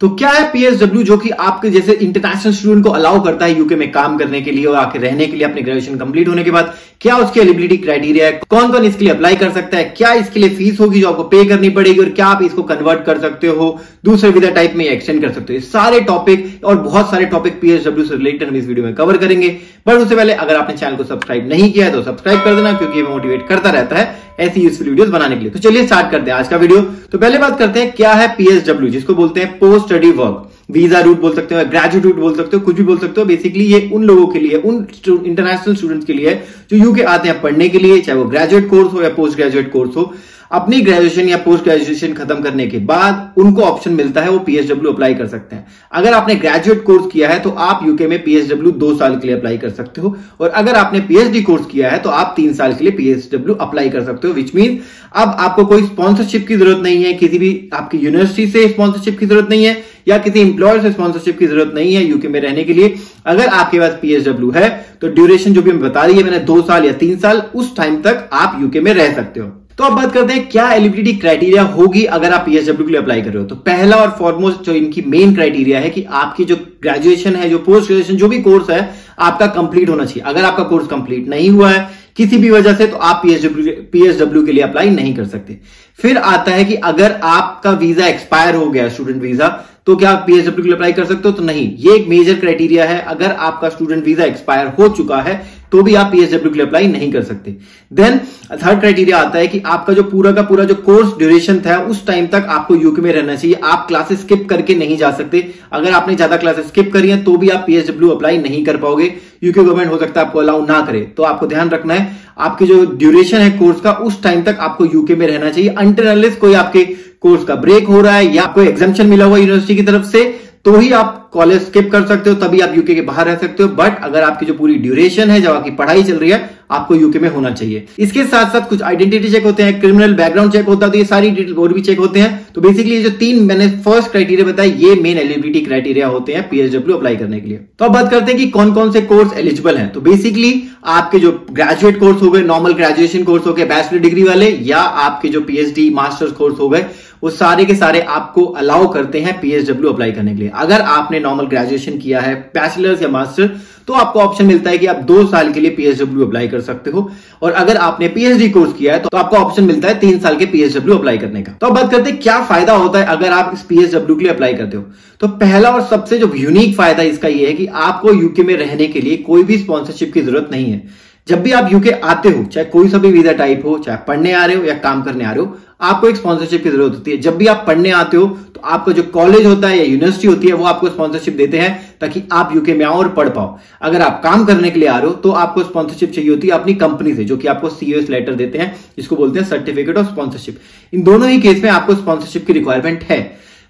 तो क्या है पीएसडब्ल्यू, जो कि आपके जैसे इंटरनेशनल स्टूडेंट को अलाउ करता है यूके में काम करने के लिए और आके रहने के लिए अपने ग्रेजुएशन कंप्लीट होने के बाद। क्या उसकी एलिजिबिलिटी क्राइटेरिया है, कौन कौन इसके लिए अप्लाई कर सकता है, क्या इसके लिए फीस होगी जो आपको पे करनी पड़ेगी, और क्या आप इसको कन्वर्ट कर सकते हो दूसरे वीजा टाइप में एक्सटेंड कर सकते हो। सारे टॉपिक और बहुत सारे टॉपिक पीएसडब्ल्यू से रिलेटेड हम इस वीडियो में कवर करेंगे। बट उससे पहले अगर आपने चैनल को सब्सक्राइब नहीं किया है तो सब्सक्राइब कर देना, क्योंकि ये मोटिवेट करता रहता है ऐसी यूजफुल वीडियोस बनाने के लिए। तो चलिए स्टार्ट करते हैं आज का वीडियो। तो पहले बात करते हैं क्या है पीएसडब्ल्यू, जिसको बोलते हैं post study work visa route बोल सकते हो, ग्रेजुएट रूट बोल सकते हो, कुछ भी बोल सकते हो। बेसिकली ये उन लोगों के लिए, उन इंटरनेशनल स्टूडेंट्स के लिए जो यूके आते हैं पढ़ने के लिए, चाहे वो ग्रेजुएट कोर्स हो या पोस्ट ग्रेजुएट कोर्स हो। अपनी ग्रेजुएशन या पोस्ट ग्रेजुएशन खत्म करने के बाद उनको ऑप्शन मिलता है वो पीएसडब्ल्यू अप्लाई कर सकते हैं। अगर आपने ग्रेजुएट कोर्स किया है तो आप यूके में पीएसडब्ल्यू 2 साल के लिए अप्लाई कर सकते हो, और अगर आपने पीएचडी कोर्स किया है तो आप 3 साल के लिए पीएसडब्ल्यू अप्लाई कर सकते हो। विच मीन अब आपको कोई स्पॉन्सरशिप की जरूरत नहीं है, किसी भी आपकी यूनिवर्सिटी से स्पॉन्सरशिप की जरूरत नहीं है, या किसी इंप्लॉयर से स्पॉन्सरशिप की जरूरत नहीं है यूके में रहने के लिए। अगर आपके पास पीएसडब्ल्यू है तो ड्यूरेशन जो भी मैं बता रही है मैंने 2 साल या 3 साल, उस टाइम तक आप यूके में रह सकते हो। तो अब बात करते हैं क्या एलिजिबिलिटी क्राइटेरिया होगी अगर आप पीएसडब्ल्यू के लिए अप्लाई कर रहे हो। तो पहला और फॉरमोस्ट जो इनकी मेन क्राइटेरिया है कि आपकी जो ग्रेजुएशन है, जो पोस्ट ग्रेजुएशन जो भी कोर्स है आपका कंप्लीट होना चाहिए। अगर आपका कोर्स कंप्लीट नहीं हुआ है किसी भी वजह से तो आप पीएसडब्ल्यू के लिए अप्लाई नहीं कर सकते। फिर आता है कि अगर आपका वीजा एक्सपायर हो गया, स्टूडेंट वीजा, तो क्या आप पीएसडब्ल्यू के लिए अप्लाई कर सकते हो? तो नहीं, ये एक मेजर क्राइटेरिया है। अगर आपका स्टूडेंट वीजा एक्सपायर हो चुका है तो भी आप पीएसडब्ल्यू के लिए अप्लाई नहीं कर सकते। देन थर्ड क्राइटेरिया आता है कि आपका जो पूरा का पूरा जो कोर्स ड्यूरेशन था उस टाइम तक आपको यूके में रहना चाहिए। आप क्लासेस स्किप करके नहीं जा सकते। अगर आपने ज्यादा क्लासेस स्किप करी हैं तो भी आप पीएसडब्ल्यू अप्लाई नहीं कर पाओगे। यूके गवर्नमेंट हो सकता है आपको अलाउ ना करे। तो आपको ध्यान रखना है आपकी जो ड्यूरेशन है कोर्स का उस टाइम तक आपको यूके में रहना चाहिए। अनटिल अनलेस कोई आपके कोर्स का ब्रेक हो रहा है या कोई एग्जाम्पशन मिला हुआ यूनिवर्सिटी की तरफ से तो ही आप कॉलेज स्किप कर सकते हो, तभी आप यूके के बाहर रह सकते हो। बट अगर आपकी जो पूरी ड्यूरेशन है, जब आपकी पढ़ाई चल रही है, आपको यूके में होना चाहिए। इसके साथ साथ कुछ आइडेंटिटी चेक होते हैं, क्रिमिनल बैकग्राउंड चेक होता है, तो ये सारी डिटेल और भी चेक होते हैं। तो बेसिकली ये जो 3 मैंने फर्स्ट क्राइटेरिया बताया ये मेन एलिजिबिलिटी क्राइटेरिया होते हैं पीएसडब्ल्यू अप्लाई करने के लिए। तो अब बात करते हैं कि कौन कौन से कोर्स एलिजिबल हैं। तो बेसिकली आपके जो ग्रेजुएट कोर्स हो गए, नॉर्मल ग्रेजुएशन कोर्स हो गए बैचलर डिग्री वाले, या आपके जो पीएचडी मास्टर्स कोर्स हो गए, वो सारे के सारे आपको अलाउ करते हैं पीएसडब्ल्यू अप्लाई करने के लिए। अगर आपने नॉर्मल ग्रेजुएशन किया है, बैचलर्स या मास्टर, तो आपको ऑप्शन मिलता है कि आप 2 साल के लिए पीएसडब्ल्यू अप्लाई कर सकते हो, और अगर आपने पीएचडी कोर्स किया है तो आपको ऑप्शन मिलता है 3 साल के पीएसडब्ल्यू अप्लाई करने का। तो अब बात करते हैं क्या फायदा होता है अगर आप इस पीएसडब्ल्यू के लिए अप्लाई करते हो। तो पहला और सबसे जो यूनिक फायदा इसका यह है कि आपको यूके में रहने के लिए कोई भी स्पॉन्सरशिप की जरूरत नहीं है। जब भी आप यूके आते हो, चाहे कोई सा भी वीजा टाइप हो, चाहे पढ़ने आ रहे हो या काम करने आ रहे हो, आपको एक स्पॉन्सरशिप की जरूरत होती है। जब भी आप पढ़ने आते हो तो आपका जो कॉलेज होता है या यूनिवर्सिटी होती है वो आपको स्पॉन्सरशिप देते हैं ताकि आप यूके में आओ और पढ़ पाओ। अगर आप काम करने के लिए आ रहे हो तो आपको स्पॉन्सरशिप चाहिए होती है अपनी कंपनी से, जो कि आपको सीओएस लेटर देते हैं, जिसको बोलते हैं सर्टिफिकेट ऑफ स्पॉन्सरशिप। इन दोनों ही केस में आपको स्पॉन्सरशिप की रिक्वायरमेंट है।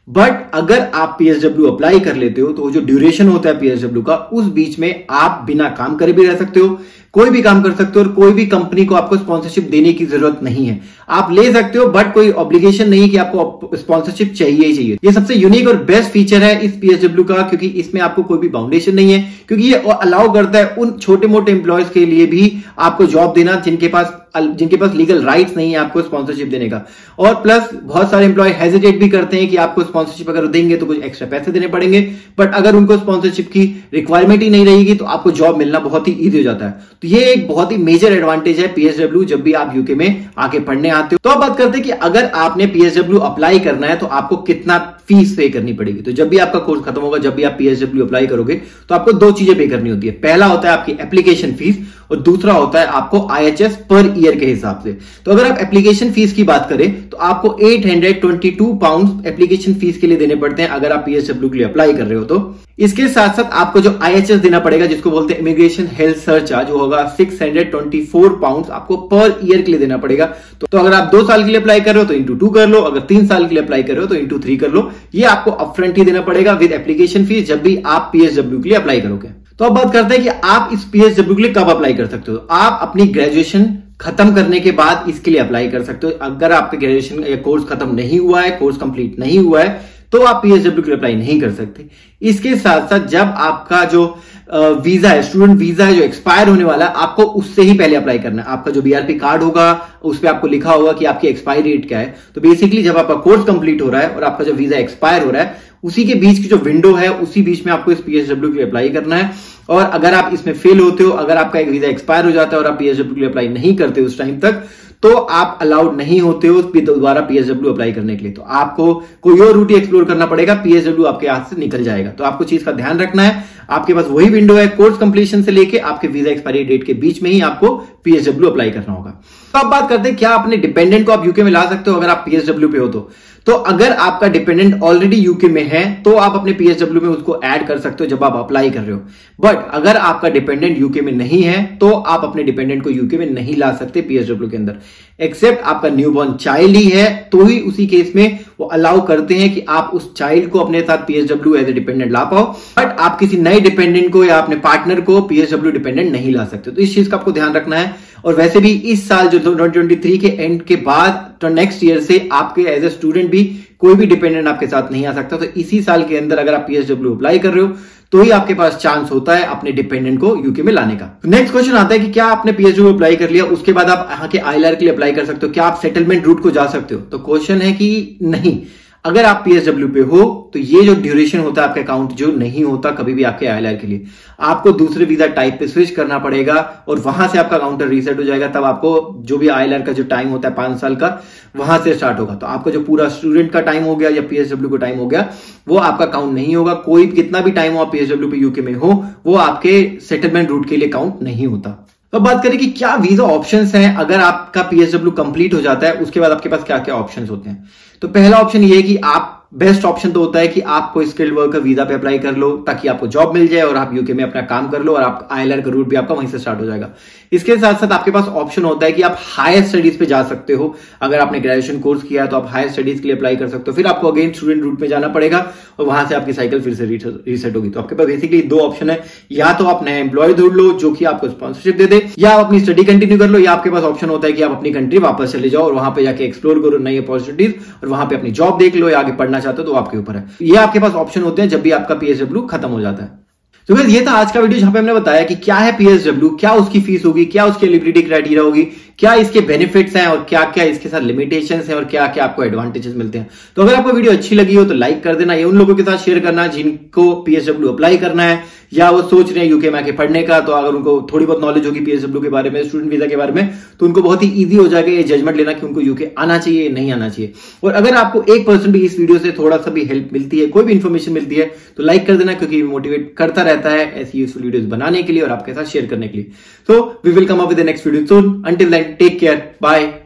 बट अगर आप पीएसडब्ल्यू अप्लाई कर लेते हो तो जो ड्यूरेशन होता है पीएसडब्ल्यू का, उस बीच में आप बिना काम करे भी रह सकते हो, कोई भी काम कर सकते हो, और कोई भी कंपनी को आपको स्पॉन्सरशिप देने की जरूरत नहीं है। आप ले सकते हो बट कोई ऑब्लिगेशन नहीं कि आपको स्पॉन्सरशिप चाहिए ही चाहिए। ये सबसे यूनिक और बेस्ट फीचर है इस पीएसडब्ल्यू का, क्योंकि इसमें आपको कोई भी बाउंडेशन नहीं है, क्योंकि ये अलाउ करता है उन छोटे मोटे एम्प्लॉयज के लिए भी आपको जॉब देना जिनके पास लीगल राइट्स नहीं है आपको स्पॉन्सरशिप देने का। और प्लस बहुत सारे एम्प्लॉय हेजिटेट भी करते हैं कि आपको स्पॉन्सरशिप अगर देंगे तो कुछ एक्स्ट्रा पैसे देने पड़ेंगे, बट अगर उनको स्पॉन्सरशिप की रिक्वायरमेंट ही नहीं रहेगी तो आपको जॉब मिलना बहुत ही ईजी हो जाता है। तो ये एक बहुत ही मेजर एडवांटेज है पीएसडब्ल्यू जब भी आप यूके में आके पढ़ने आते हो। तो अब बात करते हैं कि अगर आपने पीएसडब्ल्यू अप्लाई करना है तो आपको कितना फीस पे करनी पड़ेगी। तो जब भी आपका कोर्स खत्म होगा, जब भी आप पीएसडब्ल्यू अप्लाई करोगे तो आपको 2 चीजें पे करनी होती है। पहला होता है आपकी एप्लीकेशन फीस, और दूसरा होता है आपको आईएचएस पर ईयर के हिसाब से। तो अगर आप एप्लीकेशन फीस की बात करें तो आपको 822 पाउंड एप्लीकेशन फीस के लिए देने पड़ते हैं अगर आप पीएसडब्ल्यू के लिए अप्लाई कर रहे हो। तो इसके साथ साथ आपको जो आईएचएस देना पड़ेगा, जिसको बोलते हैं इमिग्रेशन हेल्थ सर्च चार्ज, जो होगा 624 पाउंड आपको पर ईयर के लिए देना पड़ेगा। तो अगर आप 2 साल के लिए अप्लाई कर रहे हो तो इंटू 2 कर लो, अगर 3 साल के लिए अप्लाई कर रहे हो तो इंटू 3 कर लो। ये आपको अपफ्रंट ही देना पड़ेगा विद एप्लीकेशन फीस जब भी आप पीएसडब्ल्यू के लिए अप्लाई करोगे। तो अब बात करते हैं कि आप इस पीएसडब्ल्यू के लिए कब अप्लाई कर सकते हो। आप अपनी ग्रेजुएशन खत्म करने के बाद इसके लिए अप्लाई कर सकते हो। अगर आपके ग्रेजुएशन या कोर्स खत्म नहीं हुआ है, कोर्स कंप्लीट नहीं हुआ है, तो आप पीएसडब्ल्यू के लिए अप्लाई नहीं कर सकते। इसके साथ साथ जब आपका जो वीजा है, स्टूडेंट वीजा है जो एक्सपायर होने वाला है, आपको उससे ही पहले अप्लाई करना है। आपका जो बीआरपी कार्ड होगा उस पर आपको लिखा होगा कि आपकी एक्सपायरी डेट क्या है। तो बेसिकली जब आपका कोर्स कंप्लीट हो रहा है और आपका जो वीजा एक्सपायर हो रहा है उसी के बीच की जो विंडो है उसी बीच में आपको इस PSW के लिए अप्लाई करना है। और अगर आप इसमें फेल होते हो, अगर आपका एक वीजा एक्सपायर हो जाता है और आप PSW के लिए अप्लाई नहीं करते उस टाइम तक, तो आप अलाउड नहीं होते हो दोबारा PSW अप्लाई करने के लिए। तो आपको कोई और रूट एक्सप्लोर करना पड़ेगा, PSW आपके हाथ से निकल जाएगा। तो आपको चीज का ध्यान रखना है, आपके पास वही विंडो है, कोर्स कंप्लीशन से लेके आपके वीजा एक्सपायरी डेट के बीच में ही आपको PSW अप्लाई करना होगा। तो अब बात करते हैं क्या अपने डिपेंडेंट को आप यूके में ला सकते हो अगर आप PSW पे हो तो अगर आपका डिपेंडेंट ऑलरेडी यूके में है तो आप अपने PSW में उसको ऐड कर सकते हो जब आप अप्लाई कर रहे हो। बट अगर आपका डिपेंडेंट यूके में नहीं है तो आप अपने डिपेंडेंट को यूके में नहीं ला सकते PSW के अंदर, एक्सेप्ट आपका न्यूबॉर्न चाइल्ड ही है तो ही उसी केस में वो अलाउ करते हैं कि आप उस चाइल्ड को अपने साथ PSW एज ए डिपेंडेंट ला पाओ। बट आप किसी नए डिपेंडेंट को या अपने पार्टनर को PSW डिपेंडेंट नहीं ला सकते। तो इस चीज का आपको ध्यान रखना है। और वैसे भी इस साल जो 2023 के एंड के बाद तो नेक्स्ट ईयर से आपके एज ए स्टूडेंट भी कोई भी डिपेंडेंट आपके साथ नहीं आ सकता। तो इसी साल के अंदर अगर आप PSW अप्लाई कर रहे हो तो ही आपके पास चांस होता है अपने डिपेंडेंट को यूके में लाने का। नेक्स्ट क्वेश्चन आता है कि क्या आपने PSW अप्लाई कर लिया उसके बाद आप यहाँ के ILR के लिए अप्लाई कर सकते हो, क्या आप सेटलमेंट रूट को जा सकते हो? तो क्वेश्चन है कि नहीं। अगर आप PSW पे हो तो ये जो ड्यूरेशन होता है आपका अकाउंट जो नहीं होता कभी भी आपके ILR के लिए, आपको दूसरे वीजा टाइप पे स्विच करना पड़ेगा और वहां से आपका काउंटर रीसेट हो जाएगा। तब आपको जो भी ILR का जो टाइम होता है 5 साल का वहां से स्टार्ट होगा। तो आपका जो पूरा स्टूडेंट का टाइम हो गया या PSW का टाइम हो गया वो आपका काउंट नहीं होगा। कोई कितना भी टाइम हो आप PSW पे यूके में हो वो आपके सेटलमेंट रूट के लिए काउंट नहीं होता। तो बात करें कि क्या वीजा ऑप्शंस हैं अगर आपका PSW कंप्लीट हो जाता है उसके बाद आपके पास क्या क्या ऑप्शंस होते हैं। तो पहला ऑप्शन ये है कि आप बेस्ट ऑप्शन तो होता है कि आप कोई स्किल्ड वर्कर वीजा पे अप्लाई कर लो ताकि आपको जॉब मिल जाए और आप यूके में अपना काम कर लो और आप ILR का रूट भी आपका वहीं से स्टार्ट हो जाएगा। इसके साथ साथ आपके पास ऑप्शन होता है कि आप हायर स्टडीज पे जा सकते हो। अगर आपने ग्रेजुएशन कोर्स किया है तो आप हायर स्टडीज के लिए अप्लाई कर सकते हो, फिर आपको अगेन स्टूडेंट रूट में जाना पड़ेगा और वहां से आपकी साइकिल फिर से रीसेट होगी। तो आपके पास बेसिकली 2 ऑप्शन है, या तो आप नया एम्प्लॉय ढूंढ लो जो कि आपको स्पॉन्सरशिप दे दे, या आप अपनी स्टडी कंटिन्यू कर लो, या आपके पास ऑप्शन होता है कि आप अपनी कंट्री वापस चले जाओ और वहां पे जाके एक्सप्लोर करो नई अपॉर्चुनिटीज और वहां पे अपनी जॉब देख लो या आगे पढ़ना चाहते हो तो आपके ऊपर है। ये आपके पास ऑप्शन होते हैं जब भी आपका PSW खत्म हो जाता है। तो गाइस ये था आज का वीडियो जहां पे हमने बताया कि क्या है PSW, क्या उसकी फीस होगी, क्या उसकी एलिजिबिलिटी क्राइटेरिया होगी, क्या इसके बेनिफिट्स हैं और क्या क्या इसके साथ लिमिटेशंस हैं और क्या क्या आपको एडवांटेजेस मिलते हैं। तो अगर आपको वीडियो अच्छी लगी हो तो लाइक कर देना, ये उन लोगों के साथ शेयर करना जिनको PSW अप्लाई करना है या वो सोच रहे हैं यूके में आके पढ़ने का। तो अगर उनको थोड़ी बहुत नॉलेज होगी PSW के बारे में, स्टूडेंट वीजा के बारे में, तो उनको बहुत ही ईजी हो जाएगा ये जजमेंट लेना कि उनको यूके आना चाहिए नहीं आना चाहिए। और अगर आपको 1% भी इस वीडियो से थोड़ा सा भी हेल्प मिलती है, कोई भी इन्फॉर्मेशन मिलती है तो लाइक कर देना, क्योंकि मोटिवेट करता रहता है ऐसी यूजफुल वीडियोस बनाने के लिए और आपके साथ शेयर करने के लिए। So we will come up with the next video soon. Until then take care, bye.